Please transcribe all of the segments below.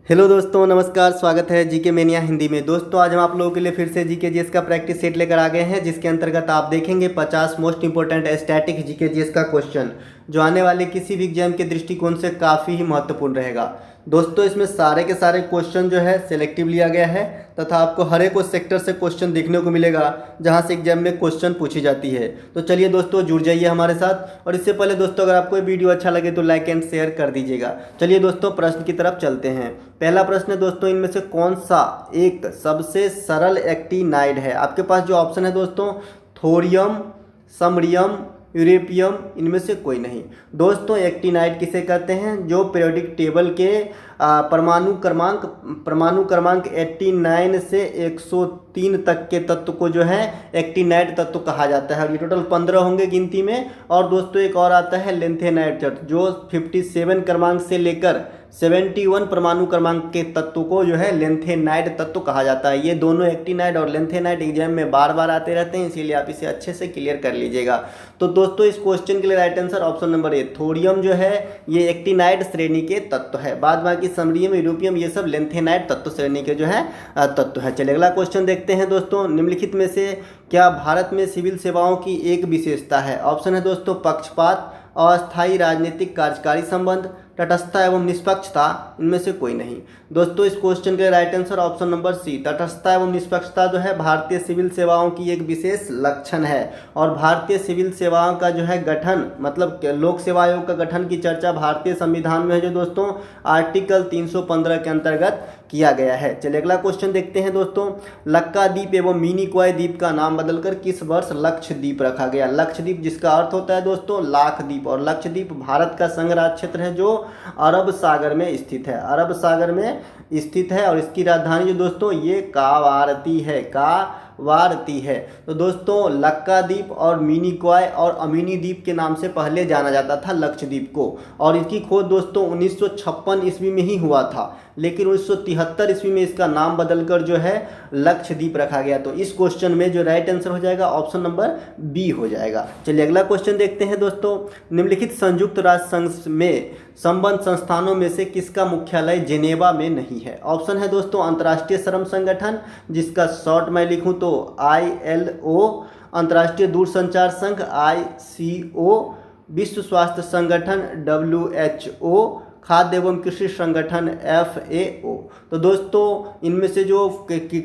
Hello दोस्तों, नमस्कार। स्वागत है जीके मेनिया हिंदी में। दोस्तों आज हम आप लोगों के लिए फिर से जीके जीएस का प्रैक्टिस सेट लेकर आ गए हैं, जिसके अंतर्गत आप देखेंगे 50 most important static GK GS का क्वेश्चन, जो आने वाले किसी भी एग्जाम के दृष्टिकोण से काफ़ी ही महत्वपूर्ण रहेगा। दोस्तों इसमें सारे के सारे क्वेश्चन जो है सिलेक्टिव लिया गया है तथा आपको हर एक उस सेक्टर से क्वेश्चन देखने को मिलेगा जहां से एग्जाम में क्वेश्चन पूछी जाती है। तो चलिए दोस्तों जुड़ जाइए हमारे साथ। और इससे पहले दोस्तों अगर आपको ये वीडियो अच्छा लगे तो लाइक एंड शेयर कर दीजिएगा। चलिए दोस्तों प्रश्न की तरफ चलते हैं। पहला प्रश्न है दोस्तों, इनमें से कौन सा एक सबसे सरल एक्टिनाइड है? आपके पास जो ऑप्शन है दोस्तों, थोरियम, समरियम, यूरेपियम, इनमें से कोई नहीं। दोस्तों एक्टिनाइड किसे कहते हैं? जो पीरियोडिक टेबल के परमाणु क्रमांक 89 से 103 तक के तत्व को जो है एक्टिनाइड तत्व कहा जाता है। ये टोटल 15 होंगे गिनती में। और दोस्तों एक और आता है लेंथेनाइड तत्व, जो 57 क्रमांक से लेकर 71 परमाणु क्रमांक के तत्व को जो है लेंथेनाइड तत्व कहा जाता है। ये दोनों एक्टिनाइड और लेंथेनाइड एग्जाम में बार बार आते रहते हैं, इसीलिए आप इसे अच्छे से क्लियर कर लीजिएगा। तो दोस्तों इस क्वेश्चन के लिए right answer option number A, thorium जो है ये एक्टिनाइड श्रेणी के तत्व है। बाद बाकी समरियम, यूरोपियम ये सब लेंथेनाइड तत्व श्रेणी के जो है तत्व है। चलिए अगला क्वेश्चन देखते हैं दोस्तों। निम्नलिखित में से क्या भारत में सिविल सेवाओं की एक विशेषता है? ऑप्शन है दोस्तों पक्षपात, अस्थायी राजनीतिक कार्यकारी संबंध, तटस्थता एवं निष्पक्षता, इनमें से कोई नहीं। दोस्तों इस क्वेश्चन के right answer option number C, तटस्थता एवं निष्पक्षता जो है भारतीय सिविल सेवाओं की एक विशेष लक्षण है। और भारतीय सिविल सेवाओं का जो है गठन, मतलब लोक सेवा आयोग का गठन की चर्चा भारतीय संविधान में है, जो दोस्तों आर्टिकल 315 के अंतर्गत किया गया है। चलिए अगला क्वेश्चन देखते हैं दोस्तों। लक्काद्वीप एवं मिनिकॉय द्वीप का नाम बदलकर किस वर्ष लक्षद्वीप रखा गया? लक्षद्वीप जिसका अर्थ होता है दोस्तों लाख द्वीप, और लक्षद्वीप भारत का संघ राज्य क्षेत्र है जो अरब सागर में स्थित है। अरब सागर में स्थित है और इसकी राजधानी जो दोस्तों ये कावारती है। तो दोस्तों लक्काद्वीप और मिनिकॉय और अमीनी द्वीप के नाम से पहले जाना जाता था लक्षद्वीप को। और इसकी खोज दोस्तों 1956 ईस्वी में ही हुआ था, लेकिन 1973 ईस्वी में इसका नाम बदलकर जो है लक्षद्वीप रखा गया। तो इस क्वेश्चन में जो राइट आंसर हो जाएगा ऑप्शन नंबर बी हो जाएगा। चलिए अगला क्वेश्चन देखते हैं दोस्तों। निम्नलिखित संयुक्त राष्ट्र संघ में संबद्ध संस्थानों में से किसका मुख्यालय जेनेवा में नहीं है? ऑप्शन है दोस्तों अंतर्राष्ट्रीय श्रम संगठन, जिसका शॉर्ट मैं लिखूं तो ILO, अंतर्राष्ट्रीय दूरसंचार संघ ICO, विश्व स्वास्थ्य संगठन WHO, खाद्य एवं कृषि संगठन FAO। तो दोस्तों इनमें से जो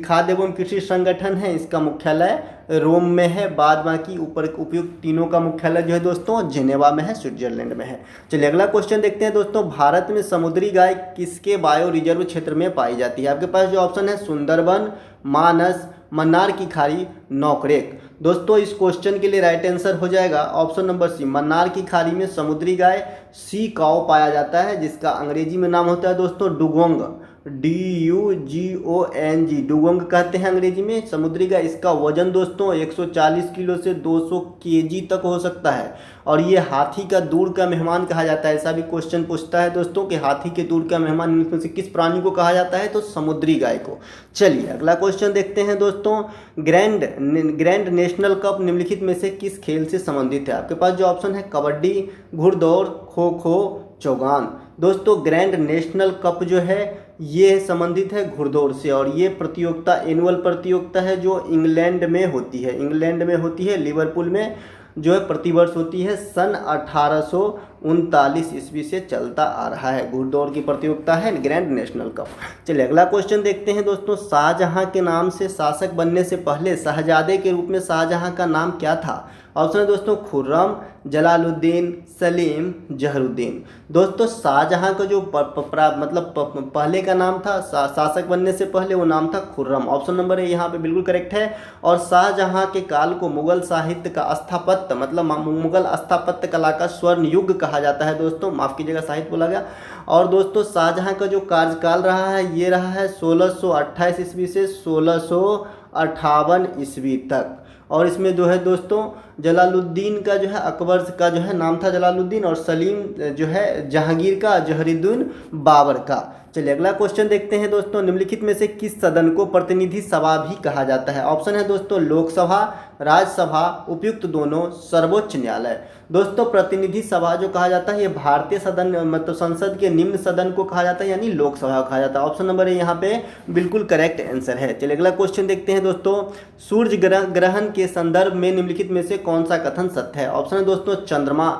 खाद्य एवं कृषि संगठन है इसका मुख्यालय रोम में है। बाद बाकी ऊपर उपयुक्त तीनों का मुख्यालय जो है दोस्तों जेनेवा में है, स्विट्जरलैंड में है। चलिए अगला क्वेश्चन देखते हैं दोस्तों। भारत में समुद्री गाय किसके बायो रिजर्व क्षेत्र में पाई जाती है? आपके पास जो ऑप्शन है सुंदरबन, मानस, मन्नार की खाड़ी, नौकरेक। दोस्तों इस क्वेश्चन के लिए राइट आंसर हो जाएगा ऑप्शन नंबर सी, मन्नार की खाड़ी में समुद्री गाय सी काऊ पाया जाता है, जिसका अंग्रेजी में नाम होता है दोस्तों डुगोंग, DUGONG, डुगोंग कहते हैं अंग्रेजी में समुद्री गाय। इसका वजन दोस्तों 140 किलो से 200 केजी तक हो सकता है। और ये हाथी का दूर का मेहमान कहा जाता है। ऐसा भी क्वेश्चन पूछता है दोस्तों कि हाथी के दूर का मेहमान इनमें से किस प्राणी को कहा जाता है? तो समुद्री गाय को। चलिए अगला क्वेश्चन देखते हैं दोस्तों। ग्रैंड नेशनल कप निम्नलिखित में से किस खेल से संबंधित है? आपके पास जो ऑप्शन है कबड्डी, घुड़दौड़, खो खो, चौगान। दोस्तों ग्रैंड नेशनल कप जो है ये संबंधित है घुड़दौड़ से। और ये प्रतियोगिता एनुअल प्रतियोगिता है जो इंग्लैंड में होती है, लिवरपूल में जो है प्रतिवर्ष होती है। सन 1839 ईस्वी से चलता आ रहा है। घुड़दौड़ की प्रतियोगिता है ग्रैंड नेशनल कप। चलिए अगला क्वेश्चन देखते हैं दोस्तों। शाहजहां के नाम से शासक बनने से पहले शहजादे के रूप में शाहजहां का नाम क्या था? ऑप्शन है दोस्तों खुर्रम, जलालुद्दीन, सलीम, जहरुद्दीन। दोस्तों शाहजहां का जो पहले का नाम था शासक बनने से पहले, वो नाम था खुर्रम। ऑप्शन नंबर ए यहाँ पे बिल्कुल करेक्ट है। और शाहजहां के काल को मुगल साहित्य का स्थापत्य, मतलब मुगल स्थापत्य कला का स्वर्ण युग कहा जाता है दोस्तों, माफ़ कीजिएगा साहित्य बोला गया। और दोस्तों शाहजहां का जो कार्यकाल रहा है ये रहा है 1628 ईस्वी से 1658 ईस्वी तक। और इसमें जो है दोस्तों जलालुद्दीन का जो है अकबर का जो है नाम था जलालुद्दीन, और सलीम जो है जहांगीर का जहरुद्दीन बाबर का। चलिए अगला क्वेश्चन देखते हैं दोस्तों, निम्नलिखित में से किस सदन को प्रतिनिधि सभा भी कहा जाता है? ऑप्शन है दोस्तों लोकसभा, राज्यसभा, उपयुक्त दोनों, सर्वोच्च न्यायालय। दोस्तों प्रतिनिधि सभा जो कहा जाता है ये भारतीय सदन मतलब संसद के निम्न सदन को कहा जाता है, यानी लोकसभा को कहा जाता है। ऑप्शन नंबर ए यहाँ पे बिल्कुल करेक्ट आंसर है। चलिए अगला क्वेश्चन देखते हैं दोस्तों, सूर्य ग्रहण के संदर्भ में निम्नलिखित में से कौन सा कथन सत्य है? ऑप्शन है दोस्तों चंद्रमा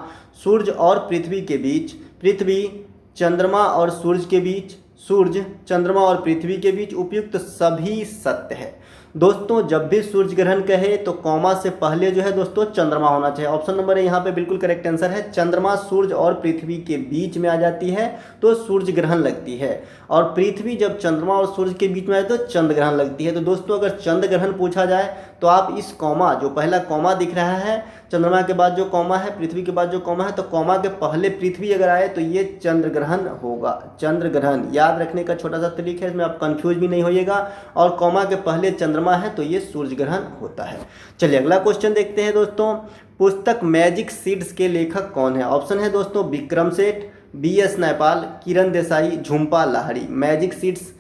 सूर्य और पृथ्वी के बीच, पृथ्वी चंद्रमा और सूर्य के बीच, सूर्य चंद्रमा और पृथ्वी के बीच, उपयुक्त सभी सत्य है। दोस्तों जब भी सूर्य ग्रहण कहे तो कॉमा से पहले जो है दोस्तों चंद्रमा होना चाहिए। ऑप्शन नंबर है यहाँ पे बिल्कुल करेक्ट आंसर है। चंद्रमा सूर्य और पृथ्वी के बीच में आ जाती है तो सूर्य ग्रहण लगती है, और पृथ्वी जब चंद्रमा और सूर्य के बीच में आए तो चंद्र ग्रहण लगती है। तो दोस्तों अगर चंद्र ग्रहण पूछा जाए तो आप इस कॉमा, जो पहला कॉमा दिख रहा है, चंद्रमा के बाद जो कॉमा है, पृथ्वी के बाद जो कॉमा है, तो कॉमा के पहले पृथ्वी अगर आए तो ये चंद्र ग्रहण होगा। चंद्र ग्रहण याद रखने का छोटा सा तरीका है, इसमें आप कंफ्यूज भी नहीं होइएगा। और कॉमा के पहले चंद्रमा है तो ये सूर्य ग्रहण होता है। चलिए अगला क्वेश्चन देखते हैं दोस्तों, पुस्तक मैजिक सीड्स के लेखक कौन है? ऑप्शन है दोस्तों Vikram Seth, BS Naipaul, Kiran Desai, Jhumpa Lahiri. Magic seeds,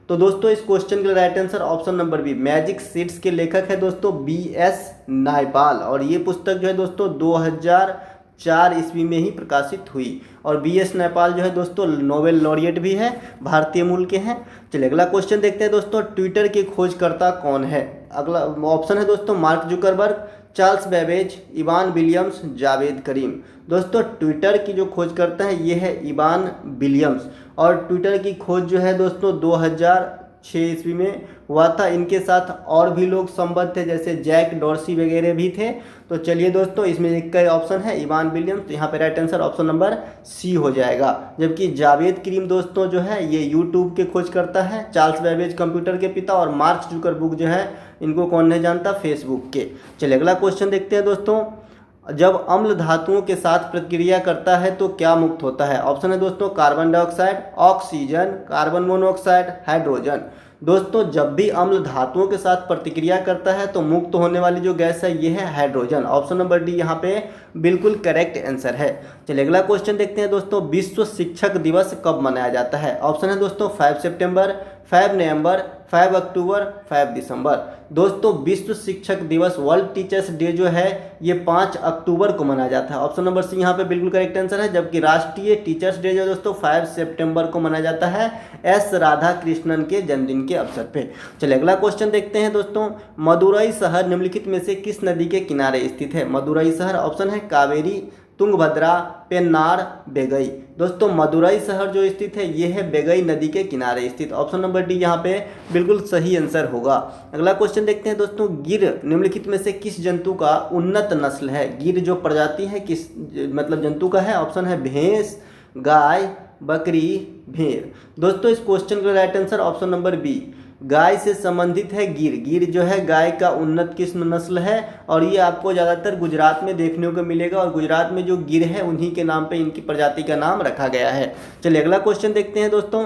तो दोस्तों इस क्वेश्चन के right answer option number B, magic seeds के लेखक है दोस्तों BS नैपाल। और ये पुस्तक जो है दोस्तों 2004 ईस्वी में ही प्रकाशित हुई। और BS नैपाल जो है दोस्तों नोबेल लॉरिएट भी है, भारतीय मूल के हैं। चलिए अगला क्वेश्चन देखते हैं दोस्तों, ट्विटर के खोजकर्ता कौन है? अगला ऑप्शन है दोस्तों Mark Zuckerberg, Charles Babbage, Evan Williams, Jawed Karim. दोस्तों ट्विटर की जो खोज करता है ये है इवान विलियम्स, और ट्विटर की खोज जो है दोस्तों 2006 ईस्वी में हुआ था। इनके साथ और भी लोग संबद्ध थे, जैसे जैक डॉर्सी वगैरह भी थे। तो चलिए दोस्तों इसमें एक का ऑप्शन है इवान विलियम्स, तो यहाँ पे right answer option number C हो जाएगा। जबकि जावेद करीम दोस्तों जो है ये यूट्यूब के खोज करता है, चार्ल्स बेबेज कंप्यूटर के पिता, और मार्क जुकरबर्ग जो है इनको कौन नहीं जानता, फेसबुक के। चलिए अगला क्वेश्चन देखते हैं दोस्तों, जब अम्ल धातुओं के साथ प्रतिक्रिया करता है तो क्या मुक्त होता है? ऑप्शन है दोस्तों carbon dioxide, oxygen, carbon monoxide, hydrogen. दोस्तों जब भी अम्ल धातुओं के साथ प्रतिक्रिया करता है तो मुक्त होने वाली जो गैस है ये है हाइड्रोजन। ऑप्शन नंबर डी यहाँ पे बिल्कुल करेक्ट आंसर है। चलिए अगला क्वेश्चन देखते हैं दोस्तों, विश्व शिक्षक दिवस कब मनाया जाता है? ऑप्शन है दोस्तों 5 सितंबर, 5 नवंबर, 5 अक्टूबर, 5 दिसंबर। दोस्तों विश्व शिक्षक दिवस वर्ल्ड टीचर्स डे जो है ये 5 अक्टूबर को मनाया जाता है। ऑप्शन नंबर सी यहाँ पे बिल्कुल करेक्ट आंसर है। जबकि राष्ट्रीय टीचर्स डे जो दोस्तों 5 सितंबर को मनाया जाता है एस राधा कृष्णन के जन्मदिन के अवसर पे। चलिए अगला क्वेश्चन देखते हैं दोस्तों, मदुरई शहर निम्नलिखित में से किस नदी के किनारे स्थित है? मदुरई शहर ऑप्शन है कावेरी, तुंगभद्रा, पेन्नार, बेगई। दोस्तों मदुरई शहर जो स्थित है ये है बेगई नदी के किनारे स्थित। ऑप्शन नंबर डी यहाँ पे बिल्कुल सही आंसर होगा। अगला क्वेश्चन देखते हैं दोस्तों, गिर निम्नलिखित में से किस जंतु का उन्नत नस्ल है? गिर जो प्रजाति है किस मतलब जंतु का है? ऑप्शन है भैंस, गाय, बकरी, भेड़। दोस्तों इस क्वेश्चन का right answer option number B, गाय से संबंधित है गिर। गिर जो है गाय का उन्नत किस्म नस्ल है, और ये आपको ज़्यादातर गुजरात में देखने को मिलेगा, और गुजरात में जो गिर है उन्हीं के नाम पे इनकी प्रजाति का नाम रखा गया है। चलिए अगला क्वेश्चन देखते हैं दोस्तों,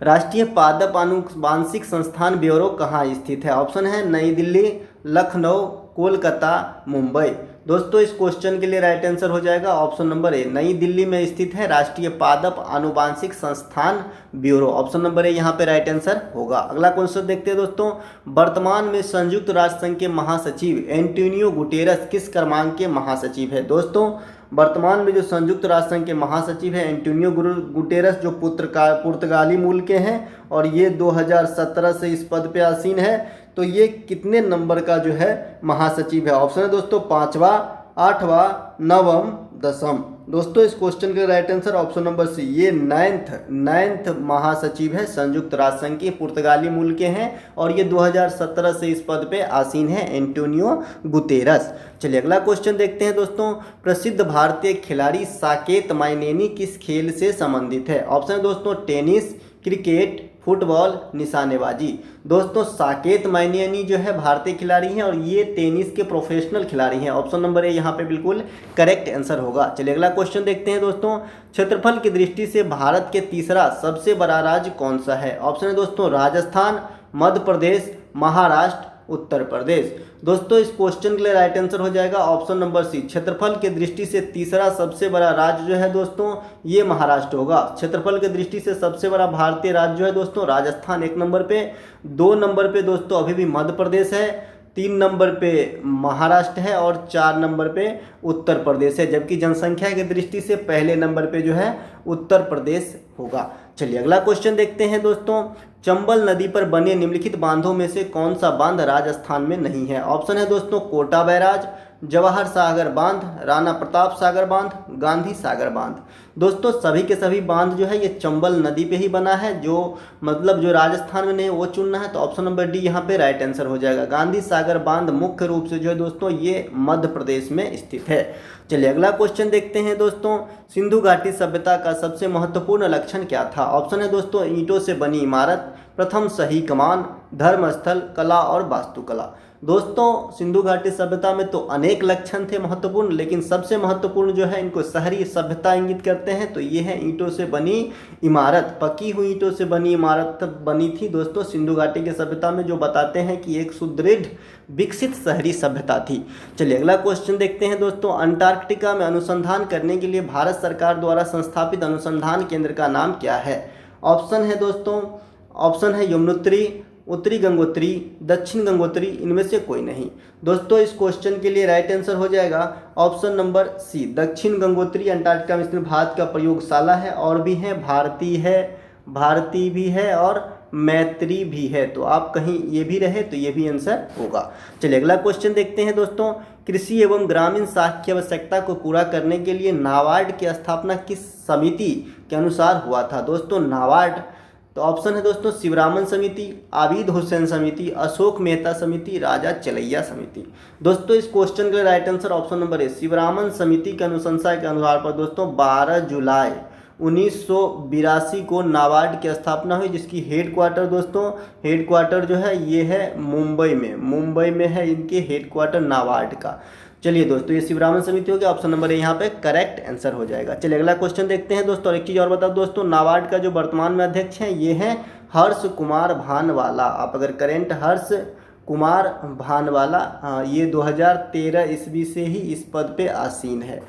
राष्ट्रीय पादप आनुवांशिक संस्थान ब्यूरो कहाँ स्थित है? ऑप्शन है नई दिल्ली, लखनऊ, कोलकाता, मुंबई। दोस्तों इस क्वेश्चन के लिए राइट आंसर हो जाएगा ऑप्शन नंबर ए, नई दिल्ली में स्थित है राष्ट्रीय पादप आनुवांशिक संस्थान ब्यूरो। ऑप्शन नंबर ए यहाँ पे राइट आंसर होगा। अगला क्वेश्चन देखते हैं दोस्तों, वर्तमान में संयुक्त राष्ट्र संघ के महासचिव एंटोनियो गुटेरस किस क्रमांक के महासचिव है? दोस्तों वर्तमान में जो संयुक्त राष्ट्र संघ के महासचिव है एंटोनियो गुटेरस, जो पुर्तगाली मूल के हैं, और ये 2017 से इस पद पे आसीन है। तो ये कितने नंबर का जो है महासचिव है? ऑप्शन है दोस्तों 5वां, 8वां, 9वां, 10वां। दोस्तों इस क्वेश्चन का right answer option number C, ये 9th महासचिव है संयुक्त राष्ट्र संघ के, पुर्तगाली मूल के हैं, और ये 2017 से इस पद पे आसीन है एंटोनियो गुतेरस। चलिए अगला क्वेश्चन देखते हैं दोस्तों, प्रसिद्ध भारतीय खिलाड़ी साकेत माइनेनी किस खेल से संबंधित है? ऑप्शन है दोस्तों टेनिस, क्रिकेट, फुटबॉल, निशानेबाजी। दोस्तों साकेत माइनेनी जो है भारतीय खिलाड़ी हैं, और ये टेनिस के प्रोफेशनल खिलाड़ी हैं। ऑप्शन नंबर ए यहाँ पे बिल्कुल करेक्ट आंसर होगा। चलिए अगला क्वेश्चन देखते हैं दोस्तों, क्षेत्रफल की दृष्टि से भारत के तीसरा सबसे बड़ा राज्य कौन सा है? ऑप्शन है दोस्तों राजस्थान, मध्य प्रदेश, महाराष्ट्र, उत्तर प्रदेश। दोस्तों इस क्वेश्चन के लिए राइट आंसर हो जाएगा ऑप्शन नंबर सी। क्षेत्रफल के दृष्टि से तीसरा सबसे बड़ा राज्य जो है दोस्तों ये महाराष्ट्र होगा। क्षेत्रफल के दृष्टि से सबसे बड़ा भारतीय राज्य जो है दोस्तों राजस्थान 1 नंबर पे, 2 नंबर पे दोस्तों अभी भी मध्य प्रदेश है, 3 नंबर पे महाराष्ट्र है और 4 नंबर पे उत्तर प्रदेश है। जबकि जनसंख्या की दृष्टि से पहले नंबर पे जो है उत्तर प्रदेश होगा। चलिए अगला क्वेश्चन देखते हैं दोस्तों। चंबल नदी पर बने निम्नलिखित बांधों में से कौन सा बांध राजस्थान में नहीं है? ऑप्शन है दोस्तों कोटा बैराज, जवाहर सागर बांध, राणा प्रताप सागर बांध, गांधी सागर बांध। दोस्तों सभी के सभी बांध जो है ये चंबल नदी पे ही बना है, जो मतलब जो राजस्थान में नहीं वो चुनना है, तो ऑप्शन नंबर डी यहाँ पे राइट आंसर हो जाएगा। गांधी सागर बांध मुख्य रूप से जो है दोस्तों ये मध्य प्रदेश में स्थित है। चलिए अगला क्वेश्चन देखते हैं दोस्तों। सिंधु घाटी सभ्यता का सबसे महत्वपूर्ण लक्षण क्या था? ऑप्शन है दोस्तों ईंटों से बनी इमारत, प्रथम सही कमान, धर्मस्थल, कला और वास्तुकला। दोस्तों सिंधु घाटी सभ्यता में तो अनेक लक्षण थे महत्वपूर्ण, लेकिन सबसे महत्वपूर्ण जो है इनको शहरी सभ्यता इंगित करते हैं, तो ये है ईंटों से बनी इमारत। पकी हुई ईंटों से बनी इमारत बनी थी दोस्तों सिंधु घाटी की सभ्यता में, जो बताते हैं कि एक सुदृढ़ विकसित शहरी सभ्यता थी। चलिए अगला क्वेश्चन देखते हैं दोस्तों। अंटार्कटिका में अनुसंधान करने के लिए भारत सरकार द्वारा संस्थापित अनुसंधान केंद्र का नाम क्या है? ऑप्शन है दोस्तों, ऑप्शन है यमुनोत्री, उत्तरी गंगोत्री, दक्षिण गंगोत्री, इनमें से कोई नहीं। दोस्तों इस क्वेश्चन के लिए राइट आंसर हो जाएगा ऑप्शन नंबर सी, दक्षिण गंगोत्री। अंटार्कटिका में स्थित भारत का प्रयोगशाला है, और भी है भारती भी है और मैत्री भी है, तो आप कहीं ये भी रहे तो ये भी आंसर होगा। चलिए अगला क्वेश्चन देखते हैं दोस्तों। कृषि एवं ग्रामीण साख की आवश्यकता को पूरा करने के लिए नाबार्ड की स्थापना किस समिति के अनुसार हुआ था? दोस्तों नाबार्ड, तो ऑप्शन है दोस्तों शिवरामन समिति, आबिद हुसैन समिति, अशोक मेहता समिति, राजा चलैया समिति। दोस्तों इस क्वेश्चन के right answer option number A, Sivaraman समिति के अनुशंसा के अनुसार पर दोस्तों 12 जुलाई 1982 को नाबार्ड की स्थापना हुई, जिसकी हेडक्वार्टर दोस्तों हेडक्वार्टर जो है ये है मुंबई में है इनके हेडक्वार्टर नाबार्ड का। चलिए दोस्तों ये शिवरामन समिति हो गया, ऑप्शन नंबर ए यहाँ पे करेक्ट आंसर हो जाएगा। चलिए अगला क्वेश्चन देखते हैं दोस्तों। और एक चीज़ और बता दोस्तों, नाबार्ड का जो वर्तमान में अध्यक्ष हैं ये हैं हर्ष कुमार भानवाला। आप अगर करेंट हर्ष कुमार भानवाला, ये 2013 ईस्वी से ही इस पद पे आसीन है।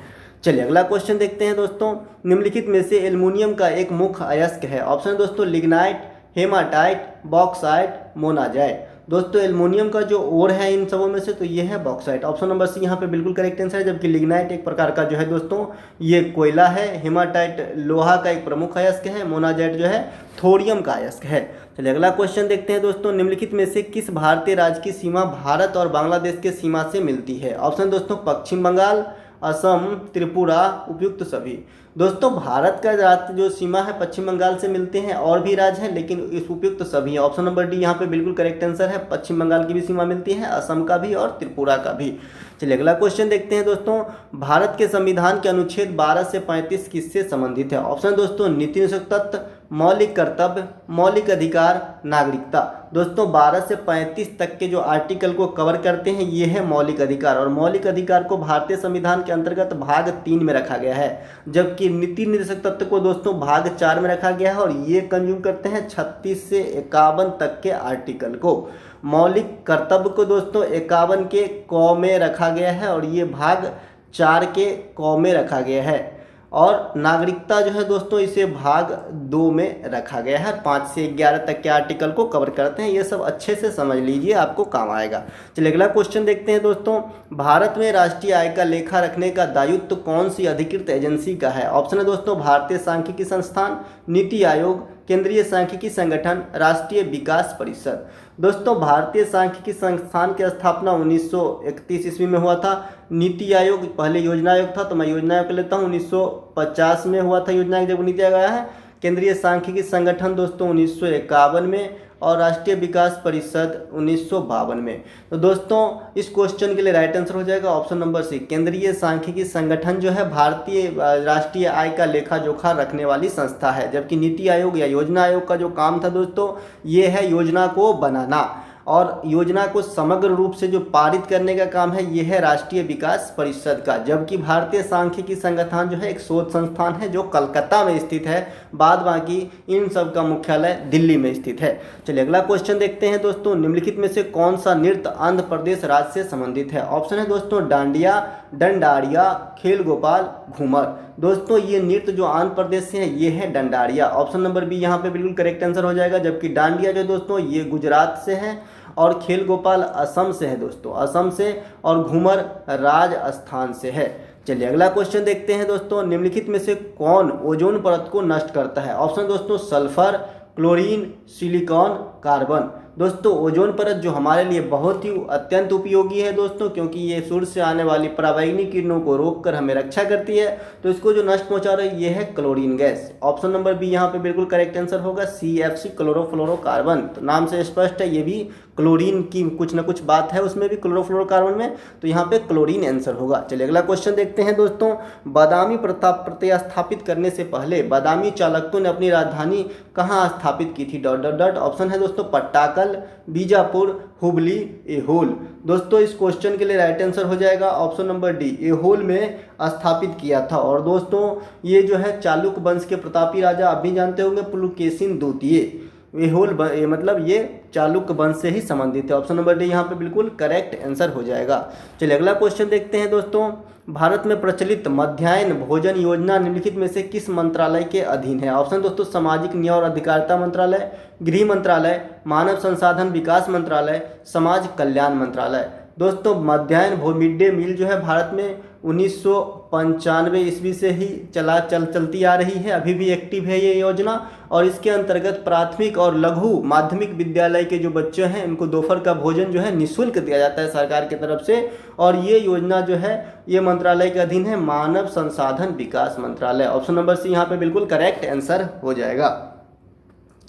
चलिए अगला क्वेश्चन देखते हैं दोस्तों। निम्नलिखित में से एल्युमिनियम का एक मुख्य अयस्क है? ऑप्शन है दोस्तों लिग्नाइट, हेमाटाइट, बॉक्साइट, मोनाजाइट। दोस्तों एल्युमिनियम का जो ओर है इन सबों में से तो ये है बॉक्साइट, ऑप्शन नंबर सी यहाँ पे बिल्कुल करेक्ट आंसर है। जबकि लिग्नाइट एक प्रकार का जो है दोस्तों ये कोयला है, हेमाटाइट लोहा का एक प्रमुख अयस्क है, मोनाजाइट जो है थोरियम का अयस्क है। चलिए अगला क्वेश्चन देखते हैं दोस्तों। निम्नलिखित में से किस भारतीय राज्य की सीमा भारत और बांग्लादेश के सीमा से मिलती है? ऑप्शन दोस्तों पश्चिम बंगाल, असम, त्रिपुरा, उपयुक्त सभी। दोस्तों भारत का राज्य जो सीमा है पश्चिम बंगाल से मिलते हैं, और भी राज्य हैं लेकिन इस उपयुक्त सभी है। ऑप्शन नंबर डी यहाँ पे बिल्कुल करेक्ट आंसर है। पश्चिम बंगाल की भी सीमा मिलती है, असम का भी और त्रिपुरा का भी। चलिए अगला क्वेश्चन देखते हैं दोस्तों। भारत के संविधान के अनुच्छेद 12 से 35 किससे संबंधित है? ऑप्शन दोस्तों नीति निषेध तत्व, मौलिक कर्तव्य, मौलिक अधिकार, नागरिकता। दोस्तों 12 से 35 तक के जो आर्टिकल को कवर करते हैं ये है मौलिक अधिकार, और मौलिक अधिकार को भारतीय संविधान के अंतर्गत भाग 3 में रखा गया है, जबकि नीति निर्देशक तत्व को दोस्तों भाग 4 में रखा गया है, और ये कंज्यूम करते हैं 36 से 51 तक के आर्टिकल को। मौलिक कर्तव्य को दोस्तों 51 के क में रखा गया है, और ये भाग 4 के क में रखा गया है, और नागरिकता जो है दोस्तों इसे भाग 2 में रखा गया है। 5 से 11 तक के आर्टिकल को कवर करते हैं, ये सब अच्छे से समझ लीजिए, आपको काम आएगा। चलिए अगला क्वेश्चन देखते हैं दोस्तों। भारत में राष्ट्रीय आय का लेखा रखने का दायित्व कौन सी अधिकृत एजेंसी का है? ऑप्शन है दोस्तों भारतीय सांख्यिकी संस्थान, नीति आयोग, केंद्रीय सांख्यिकी संगठन, राष्ट्रीय विकास परिषद। दोस्तों भारतीय सांख्यिकी संस्थान की स्थापना 1931 ईस्वी में हुआ था। नीति आयोग पहले योजना आयोग था, तो मैं योजना आयोग लेता हूँ, 1950 में हुआ था योजना आयोग जब नीति आयोग आया है। केंद्रीय सांख्यिकी संगठन दोस्तों 1951 में, और राष्ट्रीय विकास परिषद 1952 में। तो दोस्तों इस क्वेश्चन के लिए राइट आंसर हो जाएगा ऑप्शन नंबर सी, केंद्रीय सांख्यिकी संगठन जो है भारतीय राष्ट्रीय आय का लेखा जोखा रखने वाली संस्था है, जबकि नीति आयोग या योजना आयोग का जो काम था दोस्तों ये है योजना को बनाना। और योजना को समग्र रूप से जो पारित करने का काम है ये है राष्ट्रीय विकास परिषद का, जबकि भारतीय सांख्यिकी संगठन जो है एक शोध संस्थान है जो कलकत्ता में स्थित है। बाद बाकी इन सब का मुख्यालय दिल्ली में स्थित है। चलिए अगला क्वेश्चन देखते हैं दोस्तों, निम्नलिखित में से कौन सा नृत्य आंध्र प्रदेश राज्य से संबंधित है? ऑप्शन है दोस्तों डांडिया, डंडारिया, खेल गोपाल, घूमर। दोस्तों ये नृत्य जो आंध्र प्रदेश से है ये है डंडारिया। ऑप्शन नंबर बी यहाँ पे बिल्कुल करेक्ट आंसर हो जाएगा, जबकि डांडिया जो दोस्तों ये गुजरात से है और खेल गोपाल असम से है दोस्तों, असम से, और घूमर राजस्थान से है। चलिए अगला क्वेश्चन देखते हैं दोस्तों, निम्नलिखित में से कौन ओजोन परत को नष्ट करता है? ऑप्शन दोस्तों सल्फर, क्लोरीन, सिलिकॉन, कार्बन। दोस्तों ओजोन परत जो हमारे लिए बहुत ही अत्यंत उपयोगी है दोस्तों, क्योंकि ये सूर्य से आने वाली पराबैंगनी किरणों को रोककर हमें रक्षा करती है, तो इसको जो नष्ट पहुंचा रही है ये है chlorine gas. Option number B यहाँ पे बिल्कुल करेक्ट आंसर होगा, CFC क्लोरोफ्लोरोकार्बन। तो नाम से स्पष्ट है ये भी क्लोरीन की कुछ ना कुछ बात है उसमें भी, क्लोरोफ्लोरोकार्बन में, तो यहाँ पे क्लोरीन आंसर होगा। चलिए अगला क्वेश्चन देखते हैं दोस्तों, बादामी प्रथा प्रतिस्थापित करने से पहले बादामी चालुक्यों ने अपनी राजधानी कहाँ स्थापित की थी? Dot dot dot. ऑप्शन है दोस्तों पट्टाकल, बीजापुर, हुबली, एहोल। दोस्तों इस क्वेश्चन के लिए राइट आंसर हो जाएगा ऑप्शन नंबर डी, एहोल में स्थापित किया था। और दोस्तों ये जो है चालुक्य वंश के प्रतापी राजा आप भी जानते होंगे पुलकेशिन द्वितीय, एहोल मतलब ये चालुक्य वंश से ही संबंधित है। ऑप्शन नंबर डी यहाँ पे बिल्कुल करेक्ट आंसर हो जाएगा। चलिए अगला क्वेश्चन देखते हैं दोस्तों, भारत में प्रचलित मध्याह्न भोजन योजना निम्नलिखित में से किस मंत्रालय के अधीन है? ऑप्शन दोस्तों सामाजिक न्याय और अधिकारिता मंत्रालय, गृह मंत्रालय, मानव संसाधन विकास मंत्रालय, समाज कल्याण मंत्रालय। दोस्तों मध्याह्न मिड डे मील जो है भारत में 1995 ईस्वी से ही चलती आ रही है, अभी भी एक्टिव है ये योजना, और इसके अंतर्गत प्राथमिक और लघु माध्यमिक विद्यालय के जो बच्चे हैं इनको दोपहर का भोजन जो है निःशुल्क दिया जाता है सरकार की तरफ से। और ये योजना जो है ये मंत्रालय के अधीन है, मानव संसाधन विकास मंत्रालय। ऑप्शन नंबर सी यहाँ पे बिल्कुल करेक्ट आंसर हो जाएगा।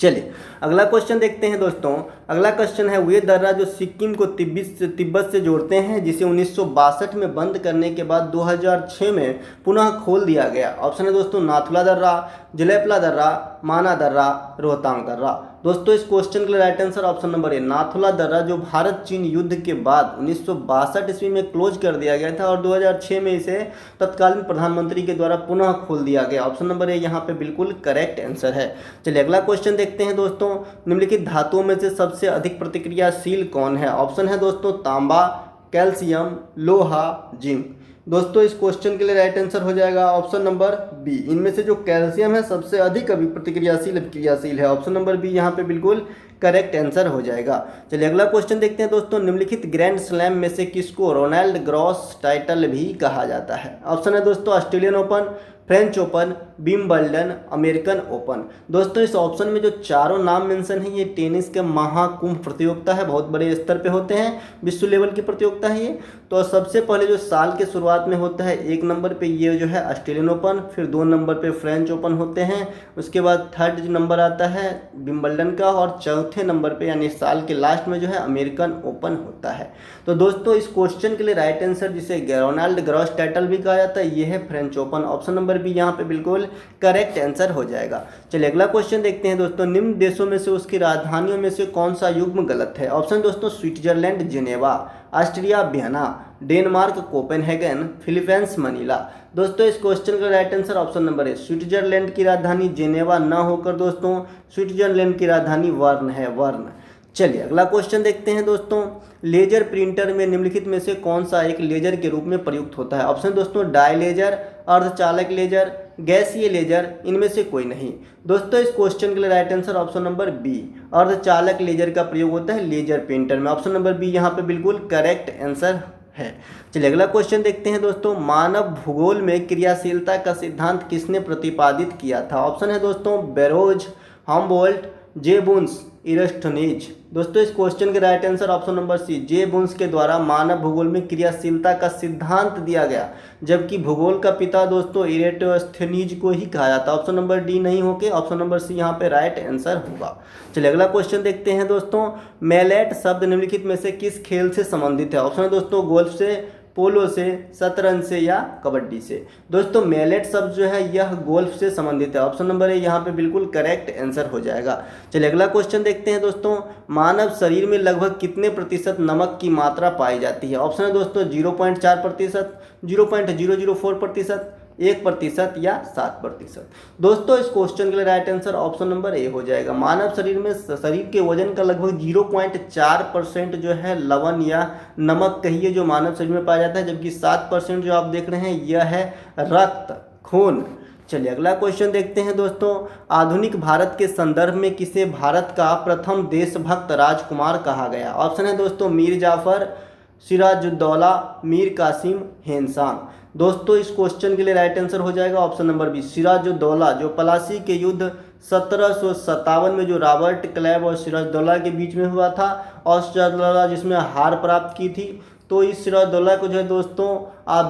चलिए अगला क्वेश्चन देखते हैं दोस्तों, अगला क्वेश्चन है वे दर्रा जो सिक्किम को तिब्बत से जोड़ते हैं, जिसे 1962 में बंद करने के बाद 2006 में पुनः खोल दिया गया। ऑप्शन है दोस्तों नाथुला दर्रा, जलेपला दर्रा, माना दर्रा, रोहतांग दर्रा। दोस्तों इस क्वेश्चन के लिए right answer option number A, Nathula दर्रा, जो भारत चीन युद्ध के बाद 1962 ईस्वी में क्लोज कर दिया गया था और 2006 में इसे तत्कालीन प्रधानमंत्री के द्वारा पुनः खोल दिया गया। ऑप्शन नंबर ए यहाँ पे बिल्कुल करेक्ट आंसर है। चलिए अगला क्वेश्चन देखते हैं दोस्तों, निम्नलिखित धातुओं में से सबसे अधिक प्रतिक्रियाशील कौन है? ऑप्शन है दोस्तों तांबा, कैल्शियम, लोहा, जिंक। दोस्तों इस क्वेश्चन के लिए राइट आंसर हो जाएगा ऑप्शन नंबर बी, इनमें से जो कैल्शियम है सबसे अधिक अभिक्रियाशील है। ऑप्शन नंबर बी यहाँ पे बिल्कुल करेक्ट आंसर हो जाएगा। चलिए अगला क्वेश्चन देखते हैं दोस्तों, निम्नलिखित ग्रैंड स्लैम में से किसको रोनाल्ड ग्रॉस टाइटल भी कहा जाता है? ऑप्शन है दोस्तों Australian open, French open, Wimbledon, American open. दोस्तों इस ऑप्शन में जो चारों नाम मेंशन है ये टेनिस के महाकुंभ प्रतियोगिता है, बहुत बड़े स्तर पे होते हैं, विश्व लेवल की प्रतियोगिता है ये। तो सबसे पहले जो साल के शुरुआत में होता है 1 नंबर पे ये जो है ऑस्ट्रेलियन ओपन, फिर 2 नंबर पे फ्रेंच ओपन होते हैं, उसके बाद 3rd नंबर आता है विंबलडन का, और 4थे नंबर पे यानी साल के लास्ट में जो है अमेरिकन ओपन होता है। तो दोस्तों इस क्वेश्चन के लिए राइट आंसर जिसे रोनाल्ड ग्रॉस टाइटल भी कहा जाता है ये है French Open. Option number B यहाँ पे बिल्कुल करेक्ट आंसर हो जाएगा। चलिए अगला क्वेश्चन देखते हैं दोस्तों, निम्न देशों में से उसकी राजधानियों में से कौन सा युग्म गलत है? ऑप्शन दोस्तों Switzerland Geneva, Austria Vienna, Denmark Copenhagen, Philippines Manila. दोस्तों इस क्वेश्चन का राइट आंसर ऑप्शन नंबर है, स्विट्जरलैंड की राजधानी जेनेवा ना होकर दोस्तों स्विट्जरलैंड की राजधानी वर्न है, वर्न। चलिए अगला क्वेश्चन देखते हैं दोस्तों, लेजर प्रिंटर में निम्नलिखित में से कौन सा एक लेजर के रूप में प्रयुक्त होता है? ऑप्शन दोस्तों डाई लेजर, अर्धचालक लेजर, गैसीय लेजर, इनमें से कोई नहीं। दोस्तों इस क्वेश्चन के लिए right answer option number B, अर्धचालक लेजर का प्रयोग होता है लेजर प्रिंटर में। ऑप्शन नंबर बी यहाँ पे बिल्कुल करेक्ट आंसर है। चलिए अगला क्वेश्चन देखते हैं दोस्तों, मानव भूगोल में क्रियाशीलता का सिद्धांत किसने प्रतिपादित किया था? ऑप्शन है दोस्तों बेरोज, हम्बोल्ट, जेबुन्स, इरेस्टोनीज। दोस्तों इस क्वेश्चन के right answer option number C, जेबुन्स के द्वारा मानव भूगोल में क्रियाशीलता का सिद्धांत दिया गया, जबकि भूगोल का पिता दोस्तों इरेस्टोनीज को ही कहा जाता है। ऑप्शन नंबर डी नहीं होके ऑप्शन नंबर सी यहाँ पे राइट आंसर होगा। चलिए अगला क्वेश्चन देखते हैं दोस्तों, मैलेट शब्द निम्नलिखित में से किस खेल से संबंधित है? ऑप्शन है दोस्तों गोल्फ से, पोलो से, शतरंज से या कबड्डी से। दोस्तों मैलेट शब्द जो है यह गोल्फ से संबंधित है। ऑप्शन नंबर ए यहाँ पे बिल्कुल करेक्ट आंसर हो जाएगा। चलिए अगला क्वेश्चन देखते हैं दोस्तों, मानव शरीर में लगभग कितने प्रतिशत नमक की मात्रा पाई जाती है। ऑप्शन है दोस्तों 0.4%, 0.004%, 1% या 7%। दोस्तों इस क्वेश्चन के लिए right answer option number A हो जाएगा। मानव शरीर में शरीर के वजन का लगभग 0.4% जो है लवण या नमक कहिए जो मानव शरीर में पाया जाता है, जबकि 7% जो आप देख रहे हैं यह है रक्त, खून। चलिए अगला क्वेश्चन देखते हैं दोस्तों, आधुनिक भारत के संदर्भ में किसे भारत का प्रथम देशभक्त राजकुमार कहा गया। ऑप्शन है दोस्तों मीर जाफर, सिराजुद्दौला, मीर कासिम, हेनसांग। दोस्तों इस क्वेश्चन के लिए राइट आंसर हो जाएगा ऑप्शन नंबर बी, सिराजुद्दौला। जो प्लासी के युद्ध 1757 में जो रॉबर्ट क्लाइव और सिराजुद्दौला के बीच में हुआ था और सिराजुद्दौला जिसमें हार प्राप्त की थी, तो इस सिराजुद्दौला को जो है दोस्तों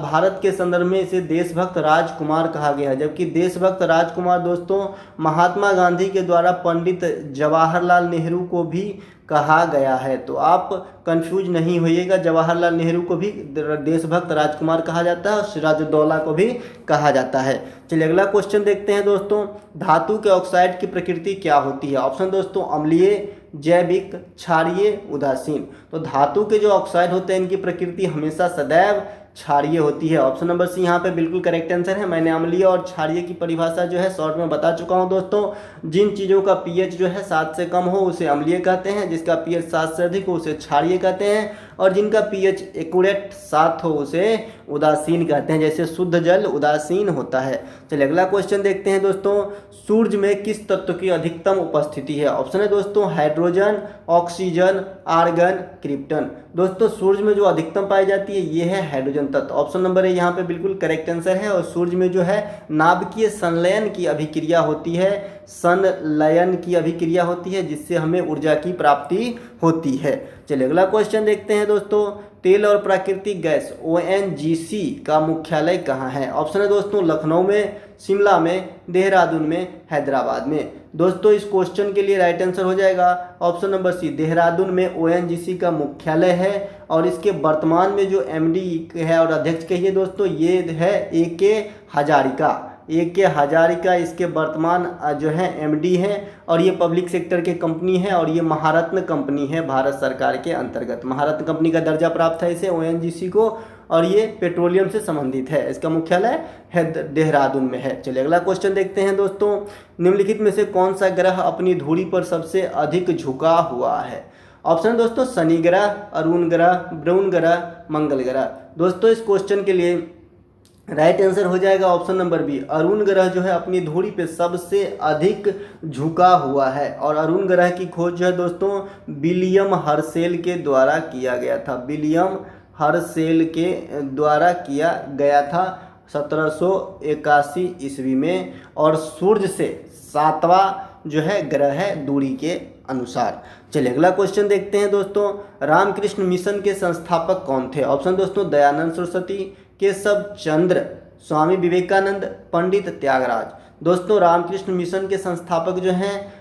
भारत के संदर्भ में इसे देशभक्त राजकुमार कहा गया है। जबकि देशभक्त राजकुमार दोस्तों महात्मा गांधी के द्वारा पंडित जवाहरलाल नेहरू को भी कहा गया है। तो आप कंफ्यूज नहीं होइएगा, जवाहरलाल नेहरू को भी देशभक्त राजकुमार कहा जाता है और सिराजुद्दौला को भी कहा जाता है। चलिए अगला क्वेश्चन देखते हैं दोस्तों, धातु के ऑक्साइड की प्रकृति क्या होती है। ऑप्शन दोस्तों अम्लीय, जैविक, क्षारीय, उदासीन। तो धातु के जो ऑक्साइड होते हैं इनकी प्रकृति हमेशा सदैव क्षारीय होती है। ऑप्शन नंबर सी यहाँ पे बिल्कुल करेक्ट आंसर है। मैंने अम्लीय और क्षारीय की परिभाषा जो है शॉर्ट में बता चुका हूँ दोस्तों। जिन चीज़ों का पीएच जो है 7 से कम हो उसे अम्लीय कहते हैं, जिसका पीएच 7 से अधिक हो उसे क्षारीय कहते हैं, और जिनका पीएच एक्यूरेट 7 हो उसे उदासीन कहते हैं। जैसे शुद्ध जल उदासीन होता है। चलिए अगला क्वेश्चन देखते हैं दोस्तों, सूर्य में किस तत्व की अधिकतम उपस्थिति है। ऑप्शन है दोस्तों हाइड्रोजन, ऑक्सीजन, आर्गन, क्रिप्टन। दोस्तों सूर्य में जो अधिकतम पाई जाती है ये है हाइड्रोजन तत्व। ऑप्शन नंबर ए यहाँ पे बिल्कुल करेक्ट आंसर है। और सूर्य में जो है नाभिकीय संलयन की अभिक्रिया होती है, संलयन की अभिक्रिया होती है, जिससे हमें ऊर्जा की प्राप्ति होती है। चलिए अगला क्वेश्चन देखते हैं दोस्तों, तेल और प्राकृतिक गैस ONGC का मुख्यालय कहाँ है। ऑप्शन है दोस्तों लखनऊ में, शिमला में, देहरादून में, हैदराबाद में। दोस्तों इस क्वेश्चन के लिए राइट आंसर हो जाएगा ऑप्शन नंबर सी, देहरादून में ONGC का मुख्यालय है। और इसके वर्तमान में जो MD है और अध्यक्ष कहिए दोस्तों ये है AK हजारिका। AK हजारिका इसके वर्तमान जो है MD है और ये पब्लिक सेक्टर की कंपनी है और ये महारत्न कंपनी है भारत सरकार के अंतर्गत। महारत्न कंपनी का दर्जा प्राप्त है इसे ONGC को और ये पेट्रोलियम से संबंधित है। इसका मुख्यालय है देहरादून में है। चलिए अगला क्वेश्चन देखते हैं दोस्तों, निम्नलिखित में से कौन सा ग्रह अपनी धुरी पर सबसे अधिक झुका हुआ है। ऑप्शन दोस्तों शनि ग्रह, अरुण ग्रह, बृहस्पति ग्रह, मंगल ग्रह। दोस्तों इस क्वेश्चन के लिए राइट आंसर हो जाएगा ऑप्शन नंबर बी, अरुण ग्रह जो है अपनी धुरी पे सबसे अधिक झुका हुआ है। और अरुण ग्रह की खोज जो है दोस्तों विलियम हर्शेल के द्वारा किया गया था। विलियम हर्शेल के द्वारा किया गया था 1781 ईस्वी में। और सूर्य से 7वां जो है ग्रह है दूरी के अनुसार। चलिए अगला क्वेश्चन देखते हैं दोस्तों, रामकृष्ण मिशन के संस्थापक कौन थे। ऑप्शन दोस्तों दयानंद सरस्वती, केशव चंद्र, स्वामी विवेकानंद, पंडित त्यागराज। दोस्तों रामकृष्ण मिशन के संस्थापक जो हैं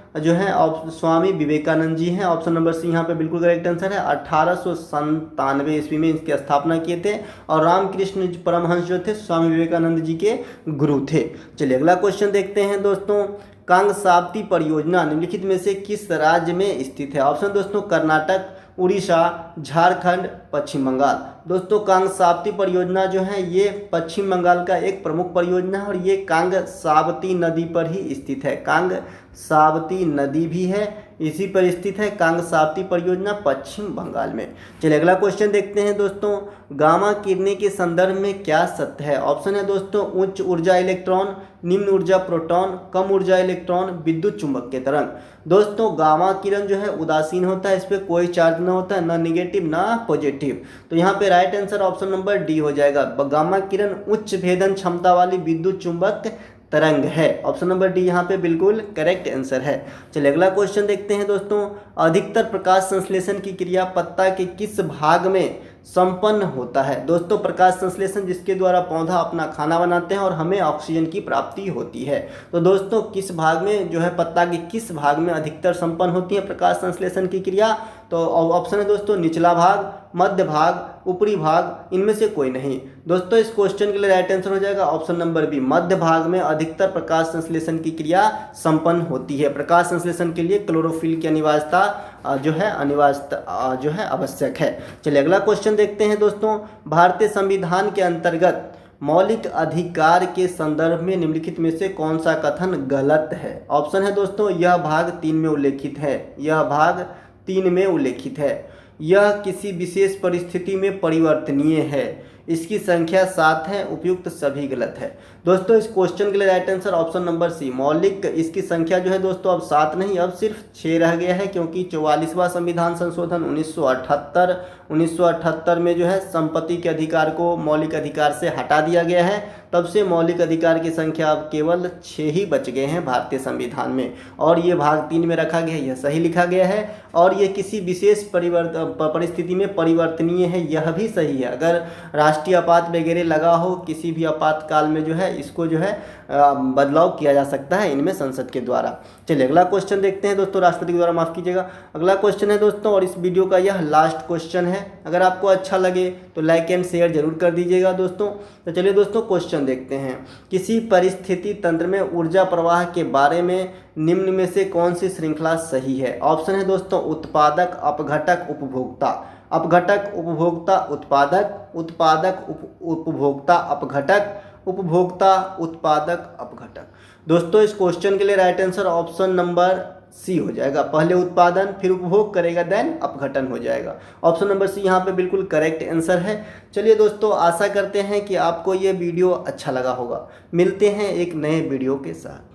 स्वामी विवेकानंद जी हैं। ऑप्शन नंबर सी यहाँ पे बिल्कुल करेक्ट आंसर है। 1897 ईस्वी में इसकी स्थापना किए थे और रामकृष्ण परमहंस जो थे स्वामी विवेकानंद जी के गुरु थे। चलिए अगला क्वेश्चन देखते हैं दोस्तों, कांगसावती परियोजना निम्नलिखित में से किस राज्य में स्थित है। ऑप्शन दोस्तों कर्नाटक, उड़ीसा, झारखंड, पश्चिम बंगाल। दोस्तों कांगसावती परियोजना जो है ये पश्चिम बंगाल का एक प्रमुख परियोजना है और ये कांगसावती नदी पर ही स्थित है। कांगसावती नदी भी है इसी पर स्थित है कांगसावती परियोजना पश्चिम बंगाल में। चलिए अगला क्वेश्चन देखते हैं दोस्तों, गामा किरणें के संदर्भ में क्या सत्य है। ऑप्शन है दोस्तों उच्च ऊर्जा इलेक्ट्रॉन, निम्न ऊर्जा प्रोटॉन, कम ऊर्जा इलेक्ट्रॉन, विद्युत चुंबकीय तरंग। दोस्तों गामा किरण जो है उदासीन होता है, इस पर कोई चार्ज ना होता है, ना निगेटिव ना पॉजिटिव। तो यहाँ पे right answer option number D हो जाएगा। गामा किरण उच्च भेदन क्षमता वाली विद्युत चुंबक तरंग है। ऑप्शन नंबर डी यहाँ पे बिल्कुल करेक्ट आंसर है। चलिए अगला क्वेश्चन देखते हैं दोस्तों, अधिकतर प्रकाश संश्लेषण की क्रिया पत्ता के किस भाग में संपन्न होता है। दोस्तों प्रकाश संश्लेषण जिसके द्वारा पौधा अपना खाना बनाते हैं और हमें ऑक्सीजन की प्राप्ति होती है। तो दोस्तों किस भाग में जो है पत्ता के किस भाग में अधिकतर संपन्न होती है प्रकाश संश्लेषण की क्रिया, तो ऑप्शन है दोस्तों निचला भाग, मध्य भाग, ऊपरी भाग, इनमें से कोई नहीं। दोस्तों इस क्वेश्चन के लिए राइट आंसर हो जाएगा ऑप्शन नंबर बी, मध्य भाग में अधिकतर प्रकाश संश्लेषण की क्रिया संपन्न होती है। प्रकाश संश्लेषण के लिए क्लोरोफिल की अनिवार्यता जो है आवश्यक है। चलिए अगला क्वेश्चन देखते हैं दोस्तों। भारतीय संविधान के अंतर्गत मौलिक अधिकार के संदर्भ में निम्नलिखित में से कौन सा कथन गलत है? ऑप्शन है दोस्तों यह भाग 3 में उल्लेखित है, यह भाग 3 में उल्लेखित है, यह किसी विशेष परिस्थिति में परिवर्तनीय है, इसकी संख्या 7 है, उपयुक्त सभी गलत है। दोस्तों इस क्वेश्चन के लिए right answer option number C, मौलिक, इसकी संख्या जो है दोस्तों अब 7 नहीं, अब सिर्फ 6 रह गया है, क्योंकि 44वां संविधान संशोधन 1978 में जो है संपत्ति के अधिकार को मौलिक अधिकार से हटा दिया गया है। तब से मौलिक अधिकार की संख्या अब केवल 6 ही बच गए हैं भारतीय संविधान में, और ये भाग 3 में रखा गया है, यह सही लिखा गया है। और ये किसी विशेष परिस्थिति में परिवर्तनीय है, यह भी सही है। अगर राष्ट्रीय आपात वगैरह लगा हो, किसी भी आपातकाल में जो है इसको जो है बदलाव किया जा सकता है इनमें संसद के द्वारा। चलिए अगला क्वेश्चन देखते हैं दोस्तों, राष्ट्रपति के द्वारा, माफ़ कीजिएगा। अगला क्वेश्चन है दोस्तों, और इस वीडियो का यह लास्ट क्वेश्चन है। अगर आपको अच्छा लगे तो लाइक एंड शेयर जरूर कर दीजिएगा दोस्तों। तो चलिए दोस्तों क्वेश्चन देखते हैं। किसी परिस्थिति तंत्र में ऊर्जा प्रवाह के बारे में निम्न में से कौन सी श्रृंखला सही है? ऑप्शन है दोस्तों उत्पादक, अपघटक, उपभोक्ता। अपघटक, उपभोक्ता, उत्पादक, उत्पादक, उपभोक्ता, अपघटक, उपभोक्ता, उत्पादक, अपघटक। दोस्तों इस क्वेश्चन के लिए right answer option number C हो जाएगा। पहले उत्पादन फिर उपभोग करेगा, देन अपघटन हो जाएगा। ऑप्शन नंबर सी यहाँ पे बिल्कुल करेक्ट आंसर है। चलिए दोस्तों आशा करते हैं कि आपको ये वीडियो अच्छा लगा होगा। मिलते हैं एक नए वीडियो के साथ।